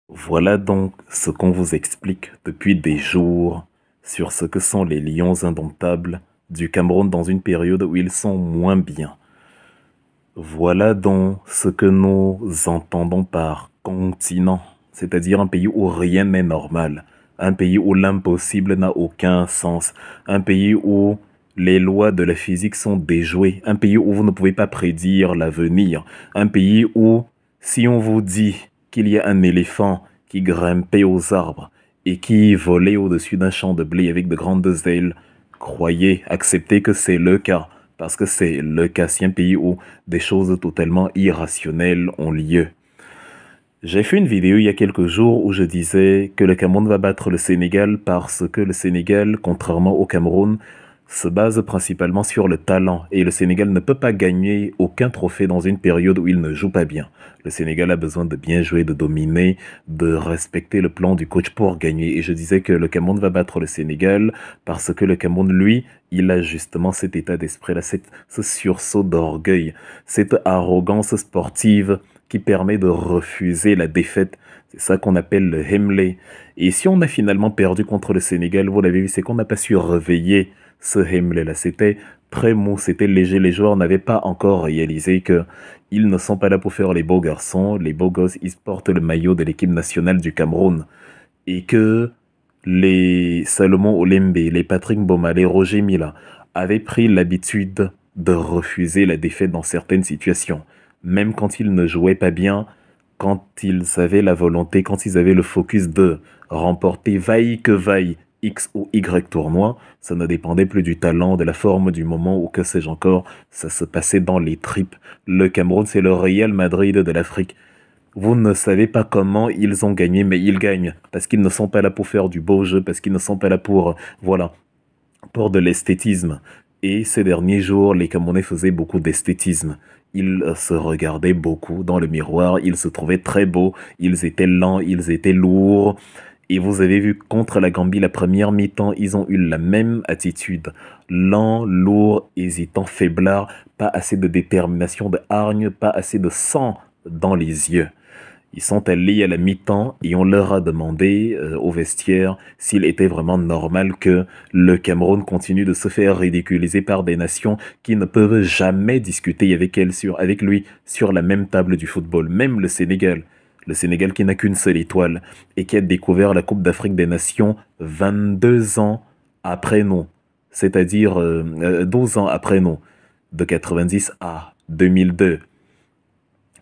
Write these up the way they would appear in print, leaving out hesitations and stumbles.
Voilà donc ce qu'on vous explique depuis des jours sur ce que sont les lions indomptables du Cameroun dans une période où ils sont moins bien. Voilà donc ce que nous entendons par continent, c'est-à-dire un pays où rien n'est normal, un pays où l'impossible n'a aucun sens, un pays où les lois de la physique sont déjouées, un pays où vous ne pouvez pas prédire l'avenir, un pays où si on vous dit qu'il y a un éléphant qui grimpait aux arbres et qui volait au-dessus d'un champ de blé avec de grandes ailes, croyez, acceptez que c'est le cas. Parce que c'est le cas, c'est un pays où des choses totalement irrationnelles ont lieu. J'ai fait une vidéo il y a quelques jours où je disais que le Cameroun va battre le Sénégal parce que le Sénégal, contrairement au Cameroun, se base principalement sur le talent et le Sénégal ne peut pas gagner aucun trophée dans une période où il ne joue pas bien. Le Sénégal a besoin de bien jouer, de dominer, de respecter le plan du coach pour gagner. Et je disais que le Cameroun va battre le Sénégal parce que le Cameroun, lui, il a justement cet état d'esprit-là, ce sursaut d'orgueil, cette arrogance sportive qui permet de refuser la défaite. C'est ça qu'on appelle le Hemley. Et si on a finalement perdu contre le Sénégal, vous l'avez vu, c'est qu'on n'a pas su réveiller ce Hemley-là. C'était très mou, c'était léger. Les joueurs n'avaient pas encore réalisé que ils ne sont pas là pour faire les beaux garçons, les beaux gosses. Ils portent le maillot de l'équipe nationale du Cameroun. Et que les Salomon Olembe, les Patrick Boma, les Roger Mila avaient pris l'habitude de refuser la défaite dans certaines situations. Même quand ils ne jouaient pas bien, quand ils avaient la volonté, quand ils avaient le focus de remporter vaille que vaille X ou Y tournoi, ça ne dépendait plus du talent, de la forme, du moment ou que sais-je encore, ça se passait dans les tripes. Le Cameroun, c'est le Real Madrid de l'Afrique. Vous ne savez pas comment ils ont gagné, mais ils gagnent. Parce qu'ils ne sont pas là pour faire du beau jeu, parce qu'ils ne sont pas là pour, voilà, pour de l'esthétisme. Et ces derniers jours, les Camerounais faisaient beaucoup d'esthétisme. Ils se regardaient beaucoup dans le miroir, ils se trouvaient très beaux, ils étaient lents, ils étaient lourds. Et vous avez vu contre la Gambie, la première mi-temps, ils ont eu la même attitude. Lent, lourd, hésitant, faiblard, pas assez de détermination, de hargne, pas assez de sang dans les yeux. Ils sont allés à la mi-temps et on leur a demandé au vestiaire s'il était vraiment normal que le Cameroun continue de se faire ridiculiser par des nations qui ne peuvent jamais discuter avec lui sur la même table du football. Même le Sénégal. Le Sénégal qui n'a qu'une seule étoile et qui a découvert la Coupe d'Afrique des Nations 22 ans après nous. C'est-à-dire 12 ans après nous. De 90 à 2002.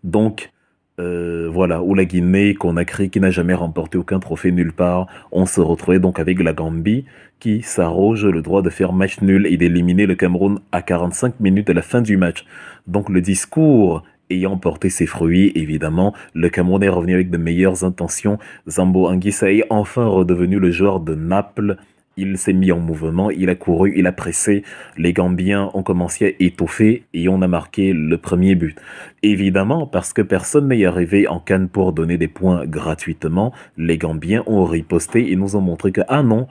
Donc, voilà, où la Guinée-Conakry, qui n'a jamais remporté aucun trophée nulle part, on se retrouvait donc avec la Gambie, qui s'arroge le droit de faire match nul et d'éliminer le Cameroun à 45 minutes de la fin du match. Donc le discours ayant porté ses fruits, évidemment, le Cameroun est revenu avec de meilleures intentions. Zambo Anguissa est enfin redevenu le joueur de Naples. Il s'est mis en mouvement, il a couru, il a pressé. Les Gambiens ont commencé à étoffer et on a marqué le premier but. Évidemment, parce que personne n'est arrivé en Cannes pour donner des points gratuitement, les Gambiens ont riposté et nous ont montré que, ah non,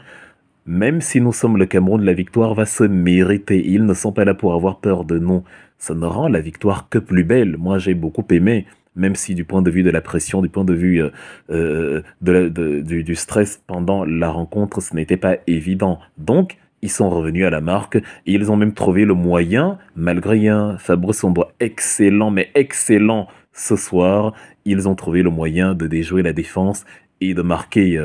même si nous sommes le Cameroun, la victoire va se mériter. Ils ne sont pas là pour avoir peur de nous. Ça ne rend la victoire que plus belle. Moi, j'ai beaucoup aimé, même si du point de vue de la pression, du point de vue du stress pendant la rencontre, ce n'était pas évident. Donc, ils sont revenus à la marque et ils ont même trouvé le moyen, malgré un Fabrice Sombois excellent, mais excellent ce soir, ils ont trouvé le moyen de déjouer la défense et de marquer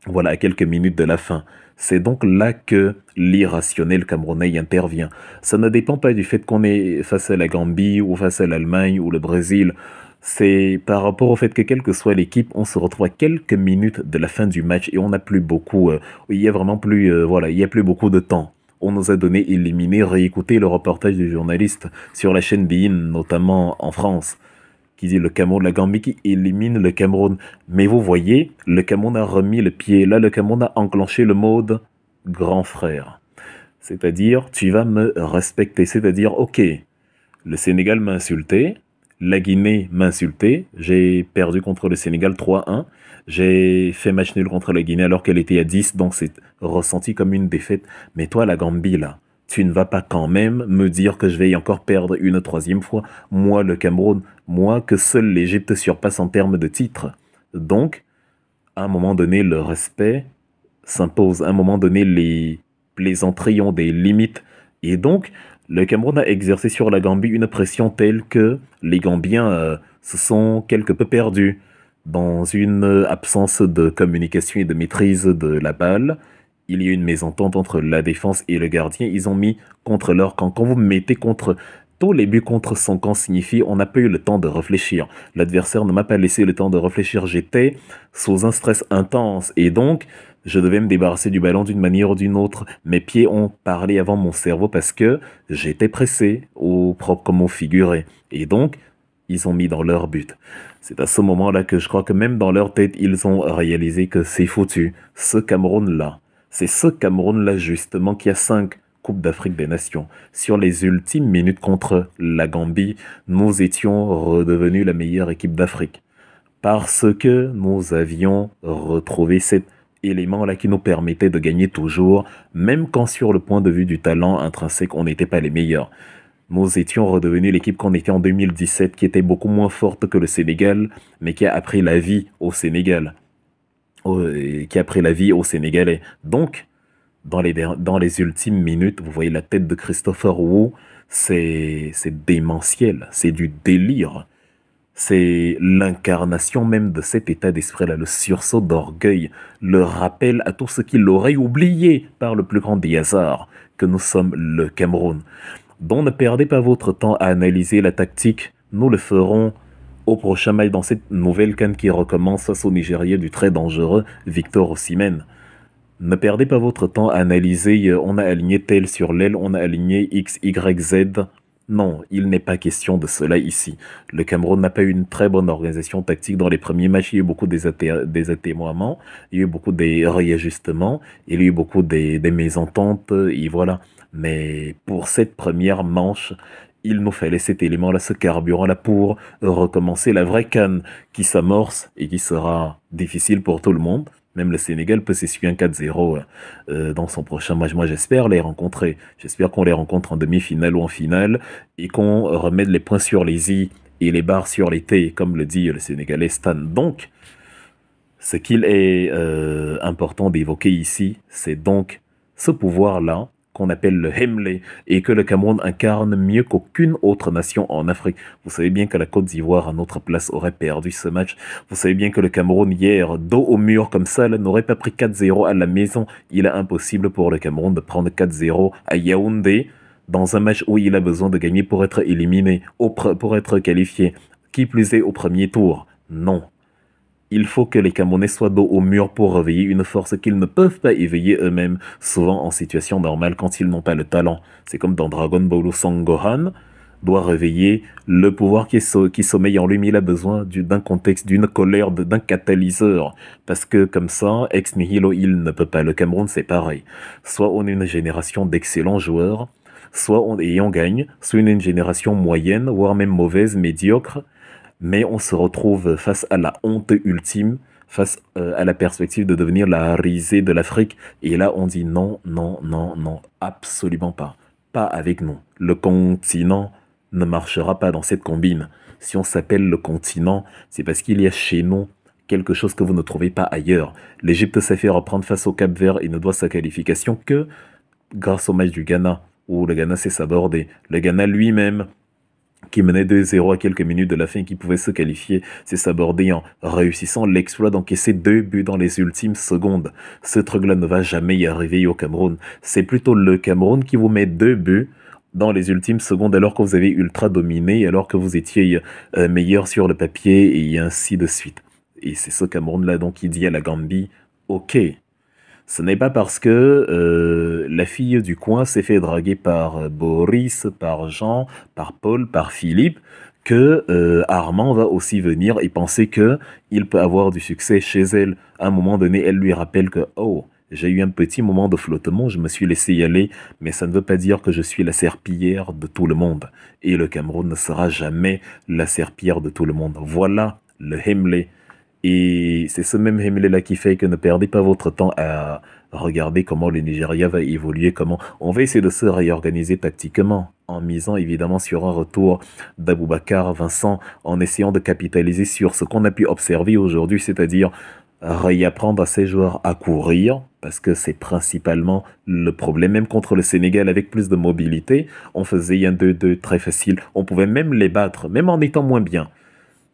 voilà, à quelques minutes de la fin. C'est donc là que l'irrationnel camerounais intervient. Ça ne dépend pas du fait qu'on est face à la Gambie ou face à l'Allemagne ou le Brésil. C'est par rapport au fait que quelle que soit l'équipe, on se retrouve à quelques minutes de la fin du match et on n'a plus beaucoup, il y a vraiment plus, voilà, il y a plus beaucoup de temps. On nous a donné éliminer, réécouter le reportage du journaliste sur la chaîne Bein, notamment en France qui dit le Cameroun, la Gambie qui élimine le Cameroun. Mais vous voyez, le Cameroun a remis le pied. Là, le Cameroun a enclenché le mode grand frère. C'est-à-dire, tu vas me respecter. C'est-à-dire, ok, le Sénégal m'a insulté, la Guinée m'a insulté, j'ai perdu contre le Sénégal 3-1, j'ai fait match nul contre la Guinée alors qu'elle était à 10, donc c'est ressenti comme une défaite. Mais toi, la Gambie, là, tu ne vas pas quand même me dire que je vais encore perdre une troisième fois. Moi, le Cameroun, moi que seul l'Égypte surpasse en termes de titres. Donc, à un moment donné, le respect s'impose. À un moment donné, les plaisanteries ont des limites. Et donc, le Cameroun a exercé sur la Gambie une pression telle que les Gambiens se sont quelque peu perdus dans une absence de communication et de maîtrise de la balle. Il y a eu une mésentente entre la défense et le gardien. Ils ont mis contre leur camp. Quand vous mettez contre tous les buts contre son camp signifie on n'a pas eu le temps de réfléchir. L'adversaire ne m'a pas laissé le temps de réfléchir. J'étais sous un stress intense et donc je devais me débarrasser du ballon d'une manière ou d'une autre. Mes pieds ont parlé avant mon cerveau parce que j'étais pressé, au propre comme au figuré. Et donc, ils ont mis dans leur but. C'est à ce moment-là que je crois que même dans leur tête, ils ont réalisé que c'est foutu. Ce Cameroun-là, c'est ce Cameroun-là justement qui a 5 Coupes d'Afrique des Nations. Sur les ultimes minutes contre la Gambie, nous étions redevenus la meilleure équipe d'Afrique. Parce que nous avions retrouvé cet élément-là qui nous permettait de gagner toujours, même quand sur le point de vue du talent intrinsèque, on n'était pas les meilleurs. Nous étions redevenus l'équipe qu'on était en 2017, qui était beaucoup moins forte que le Sénégal, mais qui a appris la vie au Sénégal, qui a appris la vie aux Sénégalais. Donc, dans les ultimes minutes, vous voyez la tête de Christopher Wu, c'est démentiel, c'est du délire. C'est l'incarnation même de cet état d'esprit-là, le sursaut d'orgueil, le rappel à tout ce qu'il aurait oublié par le plus grand des hasards, que nous sommes le Cameroun. Donc ne perdez pas votre temps à analyser la tactique, nous le ferons au prochain match dans cette nouvelle CAN qui recommence face au Nigeria du très dangereux Victor Osimhen. Ne perdez pas votre temps à analyser, on a aligné tel sur l'aile, on a aligné X, Y, Z. Non, il n'est pas question de cela ici. Le Cameroun n'a pas eu une très bonne organisation tactique dans les premiers matchs. Il y a eu beaucoup des atermoiements, il y a eu beaucoup des réajustements, il y a eu beaucoup des mésententes, et voilà. Mais pour cette première manche, il nous fallait cet élément-là, ce carburant-là pour recommencer la vraie CAN qui s'amorce et qui sera difficile pour tout le monde. Même le Sénégal peut s'essuyer un 4-0 dans son prochain match. Moi, j'espère les rencontrer. J'espère qu'on les rencontre en demi-finale ou en finale et qu'on remette les points sur les i et les barres sur les t, comme le dit le Sénégalais Stan. Donc, ce qu'il est important d'évoquer ici, c'est donc ce pouvoir-là qu'on appelle le Hemley et que le Cameroun incarne mieux qu'aucune autre nation en Afrique. Vous savez bien que la Côte d'Ivoire, à notre place, aurait perdu ce match. Vous savez bien que le Cameroun, hier, dos au mur comme ça, n'aurait pas pris 4-0 à la maison. Il est impossible pour le Cameroun de prendre 4-0 à Yaoundé dans un match où il a besoin de gagner pour être éliminé, pour être qualifié. Qui plus est au premier tour. Non. Il faut que les Camerounais soient dos au mur pour réveiller une force qu'ils ne peuvent pas éveiller eux-mêmes, souvent en situation normale quand ils n'ont pas le talent. C'est comme dans Dragon Ball où Son Gohan doit réveiller le pouvoir qui sommeille en lui, mais il a besoin d'un contexte, d'une colère, d'un catalyseur. Parce que comme ça, ex nihilo, il ne peut pas. Le Cameroun, c'est pareil. Soit on est une génération d'excellents joueurs, et on gagne, soit une génération moyenne, voire même mauvaise, médiocre, mais on se retrouve face à la honte ultime, face à la perspective de devenir la risée de l'Afrique. Et là, on dit non, non, non, non, absolument pas. Pas avec nous. Le continent ne marchera pas dans cette combine. Si on s'appelle le continent, c'est parce qu'il y a chez nous quelque chose que vous ne trouvez pas ailleurs. L'Égypte s'est fait reprendre face au Cap-Vert et ne doit sa qualification que grâce au match du Ghana, où le Ghana s'est sabordé. Le Ghana lui-même, qui menait 2-0 à quelques minutes de la fin, qui pouvait se qualifier, s'est sabordé en réussissant l'exploit d'encaisser 2 buts dans les ultimes secondes. Ce truc-là ne va jamais y arriver au Cameroun. C'est plutôt le Cameroun qui vous met 2 buts dans les ultimes secondes alors que vous avez ultra dominé, alors que vous étiez meilleur sur le papier et ainsi de suite. Et c'est ce Cameroun-là donc qui dit à la Gambie, ok, ce n'est pas parce que la fille du coin s'est fait draguer par Boris, par Jean, par Paul, par Philippe, que Armand va aussi venir et penser que il peut avoir du succès chez elle. À un moment donné, elle lui rappelle que « Oh, j'ai eu un petit moment de flottement, je me suis laissé y aller, mais ça ne veut pas dire que je suis la serpillière de tout le monde. Et le Cameroun ne sera jamais la serpillière de tout le monde. » Voilà le Hemley. Et c'est ce même Hemley-là qui fait que ne perdez pas votre temps à Regardez comment le Nigeria va évoluer, comment on va essayer de se réorganiser tactiquement en misant évidemment sur un retour d'Aboubacar Vincent, en essayant de capitaliser sur ce qu'on a pu observer aujourd'hui, c'est-à-dire réapprendre à ces joueurs à courir, parce que c'est principalement le problème. Même contre le Sénégal, avec plus de mobilité, on faisait un 2-2 très facile. On pouvait même les battre, même en étant moins bien.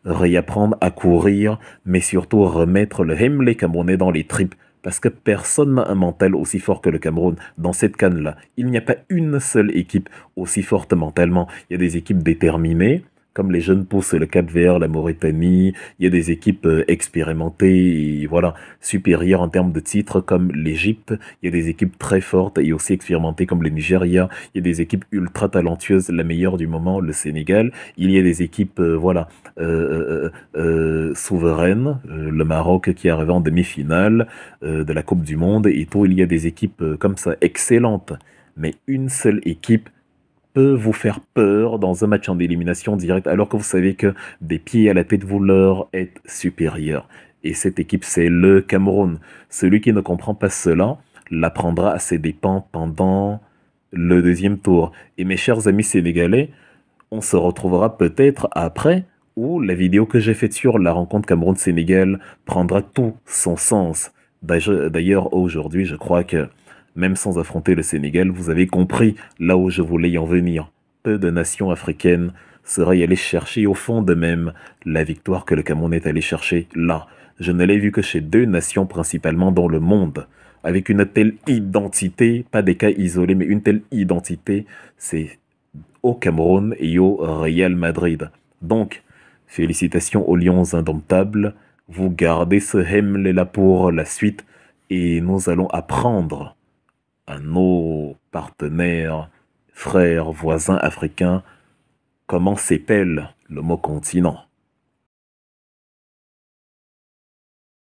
Réapprendre à courir, mais surtout remettre le Hemley camerounais dans les tripes. Parce que personne n'a un mental aussi fort que le Cameroun dans cette canne-là. Il n'y a pas une seule équipe aussi forte mentalement. Il y a des équipes déterminées, comme les jeunes pousses, le Cap-Vert, la Mauritanie. Il y a des équipes expérimentées et voilà, supérieures en termes de titres, comme l'Égypte. Il y a des équipes très fortes et aussi expérimentées, comme le Nigeria. Il y a des équipes ultra talentueuses, la meilleure du moment, le Sénégal. Il y a des équipes, voilà, souveraines, le Maroc qui est arrivé en demi-finale de la Coupe du Monde et tout. Il y a des équipes comme ça excellentes, mais une seule équipe peut vous faire peur dans un match en élimination directe alors que vous savez que des pieds à la tête vous leur êtes supérieur. Et cette équipe, c'est le Cameroun. Celui qui ne comprend pas cela l'apprendra à ses dépens pendant le deuxième tour. Et mes chers amis sénégalais, on se retrouvera peut-être après où la vidéo que j'ai faite sur la rencontre Cameroun-Sénégal prendra tout son sens. D'ailleurs, aujourd'hui, je crois que même sans affronter le Sénégal, vous avez compris là où je voulais en venir. Peu de nations africaines seraient allées chercher au fond d'eux-mêmes la victoire que le Cameroun est allé chercher là. Je ne l'ai vu que chez deux nations principalement dans le monde. Avec une telle identité, pas des cas isolés, mais une telle identité, c'est au Cameroun et au Real Madrid. Donc, félicitations aux Lions indomptables. Vous gardez ce Hemley-là pour la suite et nous allons apprendre à nos partenaires, frères, voisins africains comment s'épelle le mot continent.